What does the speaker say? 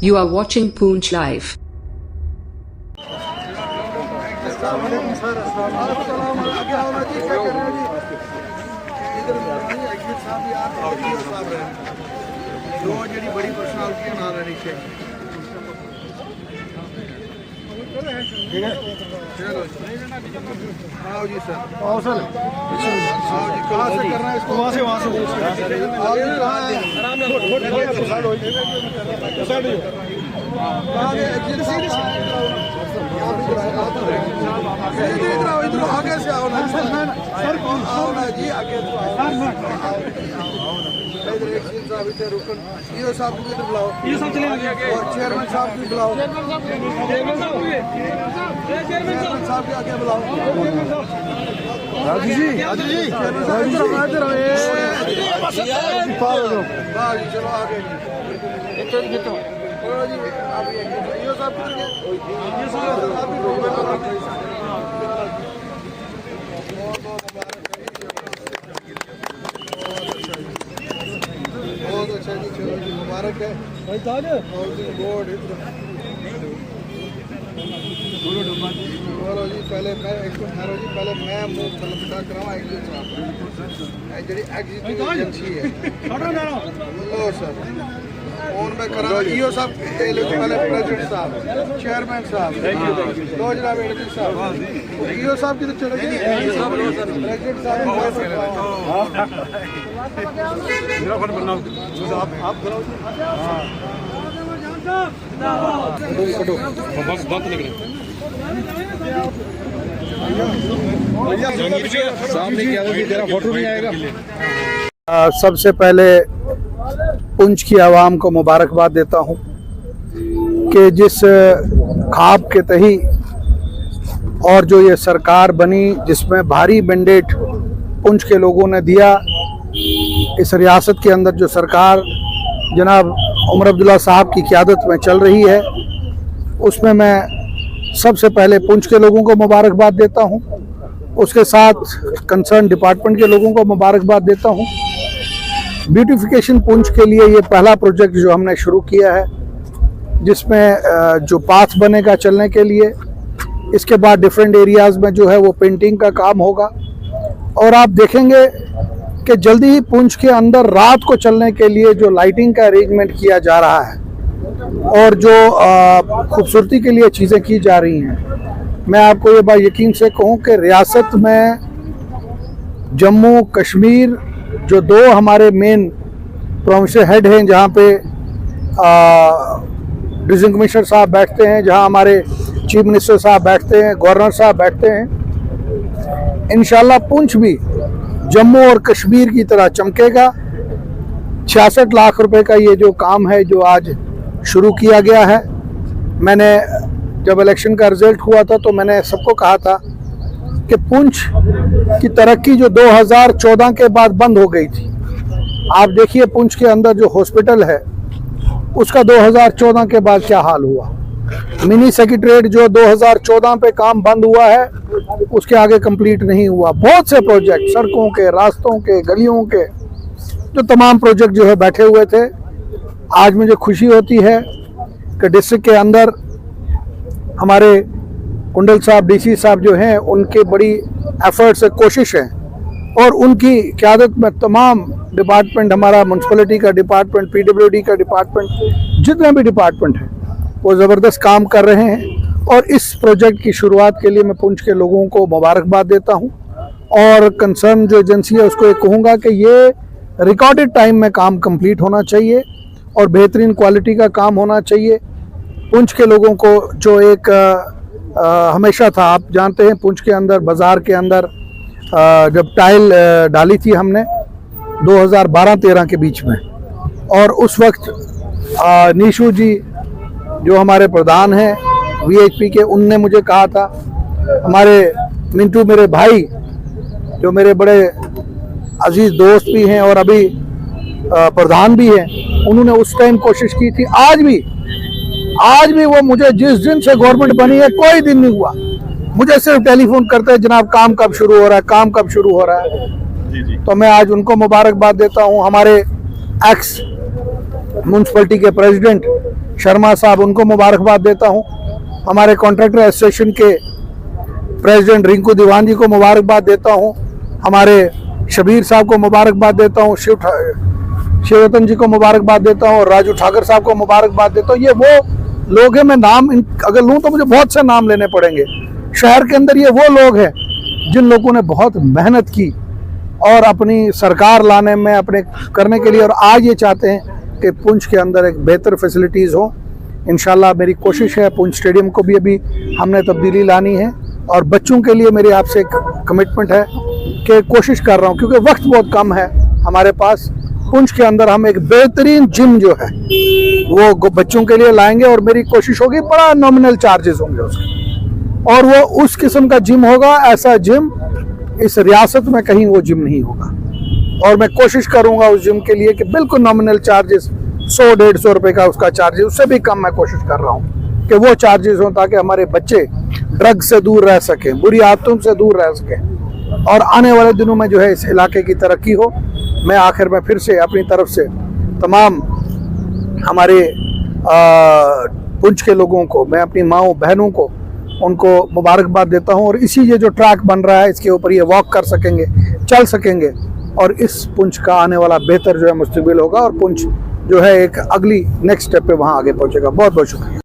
You are watching Poonch Live. आओ जी sir, आओ sir, आओ जी, कहाँ से करना है इसको? वहाँ से आओ जी, कहाँ है? इधर आगे से आओ ना सर, आओ ना जी, आगे रुकन ईओ साहब को भी बुलाओ, ईओ साहब चले और चेयरमैन साहब को बुलाओ, चेयरमैन साहब के आगे बुलाओ। राजू जी, चलो आगे ईओ साहब बहुत अच्छा जी, चलो जी, मुबारक है बोर्ड। बोलो जी, पहले मैं एक तो ठहरो जी, पहले मैं मुंह तलपटा कराऊँ जी एग्जीक्यूटिव एजेंसी है लो सर, और मैं करा ईओ साहब पहले प्रेसिडेंट साहब, चेयरमैन साहब, दो जनाब एडमिन साहब, ईओ साहब की तो चलो जी, प्रेसिडेंट साहब आप बनाओ सामने क्या तेरा फोटो नहीं आएगा। सबसे पहले पुंछ की आवाम को मुबारकबाद देता हूं कि जिस ख्वाब के तही और जो ये सरकार बनी जिसमें भारी मैंडेट पुंछ के लोगों ने दिया, इस रियासत के अंदर जो सरकार जनाब उमर अब्दुल्ला साहब की क़यादत में चल रही है, उसमें मैं सबसे पहले पुंछ के लोगों को मुबारकबाद देता हूं, उसके साथ कंसर्न डिपार्टमेंट के लोगों को मुबारकबाद देता हूं। ब्यूटिफिकेशन पुंछ के लिए ये पहला प्रोजेक्ट जो हमने शुरू किया है, जिसमें जो पाथ बनेगा चलने के लिए, इसके बाद डिफरेंट एरियाज़ में जो है वो पेंटिंग का काम होगा, और आप देखेंगे कि जल्दी ही पुंछ के अंदर रात को चलने के लिए जो लाइटिंग का अरेंजमेंट किया जा रहा है और जो खूबसूरती के लिए चीज़ें की जा रही हैं, मैं आपको ये बात यकीन से कहूँ कि रियासत में जम्मू कश्मीर जो दो हमारे मेन प्रोविंशियल हेड हैं, जहाँ पे डिविजन कमिश्नर साहब बैठते हैं, जहाँ हमारे चीफ मिनिस्टर साहब बैठते हैं, गवर्नर साहब बैठते हैं, इंशाल्लाह पुंछ भी जम्मू और कश्मीर की तरह चमकेगा। 66 लाख रुपए का ये जो काम है जो आज शुरू किया गया है, मैंने जब इलेक्शन का रिजल्ट हुआ था तो मैंने सबको कहा था कि पुंछ की तरक्की जो 2014 के बाद बंद हो गई थी, आप देखिए पुंछ के अंदर जो हॉस्पिटल है उसका 2014 के बाद क्या हाल हुआ। मिनी सेक्रेटेरिएट जो 2014 पे काम बंद हुआ है उसके आगे कंप्लीट नहीं हुआ। बहुत से प्रोजेक्ट सड़कों के, रास्तों के, गलियों के जो तमाम प्रोजेक्ट जो है बैठे हुए थे। आज मुझे खुशी होती है कि डिस्ट्रिक्ट के अंदर हमारे कुंडल साहब डीसी साहब जो हैं उनके बड़ी एफर्ट्स से कोशिश है, और उनकी क़यादत में तमाम डिपार्टमेंट, हमारा म्यूनसिपलिटी का डिपार्टमेंट, पीडब्ल्यूडी का डिपार्टमेंट, जितने भी डिपार्टमेंट हैं वो ज़बरदस्त काम कर रहे हैं। और इस प्रोजेक्ट की शुरुआत के लिए मैं पुंछ के लोगों को मुबारकबाद देता हूं, और कंसर्न जो एजेंसी है उसको ये कहूँगा कि ये रिकॉर्डेड टाइम में काम कंप्लीट होना चाहिए और बेहतरीन क्वालिटी का काम होना चाहिए। पुंछ के लोगों को जो एक हमेशा था, आप जानते हैं पुंछ के अंदर, बाज़ार के अंदर जब टाइल डाली थी हमने 2012-13 के बीच में, और उस वक्त नीशू जी जो हमारे प्रधान हैं वीएचपी के, उनने मुझे कहा था, हमारे मिंटू मेरे भाई जो मेरे बड़े अजीज दोस्त भी हैं और अभी प्रधान भी हैं, उन्होंने उस टाइम कोशिश की थी। आज भी वो मुझे जिस दिन से गवर्नमेंट बनी है कोई दिन नहीं हुआ, मुझे सिर्फ टेलीफोन करते हैं, जनाब काम कब शुरू हो रहा है, काम कब शुरू हो रहा है। तो मैं आज उनको मुबारकबाद देता हूँ। हमारे एक्स म्यूनसिपलिटी के प्रेसिडेंट शर्मा साहब, उनको मुबारकबाद देता हूँ। हमारे कॉन्ट्रैक्टर एसोसिएशन के प्रेसिडेंट रिंकू दीवान जी को मुबारकबाद देता हूँ। हमारे शबीर साहब को मुबारकबाद देता हूँ। शिवरतन जी को मुबारकबाद देता हूँ और राजू ठाकर साहब को मुबारकबाद देता हूँ। ये वो लोग हैं, मैं नाम अगर लूँ तो मुझे बहुत से नाम लेने पड़ेंगे। शहर के अंदर ये वो लोग हैं जिन लोगों ने बहुत मेहनत की और अपनी सरकार लाने में अपने करने के लिए, और आज ये चाहते हैं कि पुंछ के अंदर एक बेहतर फैसिलिटीज़ हो। इंशाल्लाह मेरी कोशिश है, पुंछ स्टेडियम को भी अभी हमने तब्दीली लानी है और बच्चों के लिए मेरी आपसे एक कमिटमेंट है कि कोशिश कर रहा हूँ, क्योंकि वक्त बहुत कम है हमारे पास। पुंछ के अंदर हम एक बेहतरीन जिम जो है वो बच्चों के लिए लाएंगे और मेरी कोशिश होगी बड़ा नॉमिनल चार्जेस होंगे उसके, और वो उस किस्म का जिम होगा, ऐसा जिम इस रियासत में कहीं वो जिम नहीं होगा। और मैं कोशिश करूंगा उस जिम के लिए कि बिल्कुल नॉमिनल चार्जेस 100-150 रुपए का उसका चार्जेस, उससे भी कम मैं कोशिश कर रहा हूँ कि वो चार्जेस हों, ताकि हमारे बच्चे ड्रग से दूर रह सकें, बुरी आदतों से दूर रह सकें और आने वाले दिनों में जो है इस इलाके की तरक्की हो। मैं आखिर में फिर से अपनी तरफ से तमाम हमारे पुंछ के लोगों को, मैं अपनी माँओं बहनों को, उनको मुबारकबाद देता हूं। और इसी ये जो ट्रैक बन रहा है इसके ऊपर ये वॉक कर सकेंगे, चल सकेंगे और इस पुंछ का आने वाला बेहतर जो है मुस्तकबिल होगा और पुंछ जो है एक अगली नेक्स्ट स्टेप पे वहां आगे पहुंचेगा। बहुत बहुत शुक्रिया।